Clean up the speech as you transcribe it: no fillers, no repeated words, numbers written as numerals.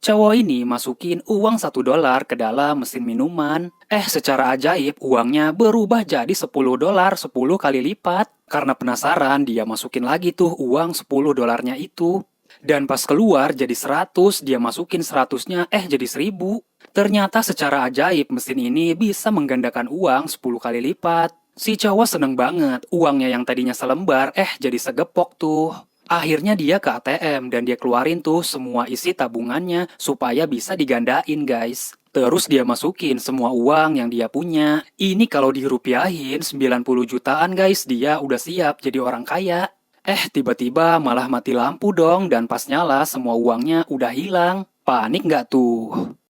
Cowok ini masukin uang $1 ke dalam mesin minuman. Secara ajaib uangnya berubah jadi $10 10 kali lipat. Karena penasaran dia masukin lagi tuh uang $10-nya itu. Dan pas keluar jadi 100, dia masukin 100-nya jadi 1.000. Ternyata secara ajaib mesin ini bisa menggandakan uang 10 kali lipat. Si cowok seneng banget, uangnya yang tadinya selembar jadi segepok tuh. Akhirnya dia ke ATM dan dia keluarin tuh semua isi tabungannya supaya bisa digandain guys. Terus dia masukin semua uang yang dia punya. Ini kalau dirupiahin 90 jutaan guys, dia udah siap jadi orang kaya. Tiba-tiba malah mati lampu dong dan pas nyala semua uangnya udah hilang. Panik nggak tuh?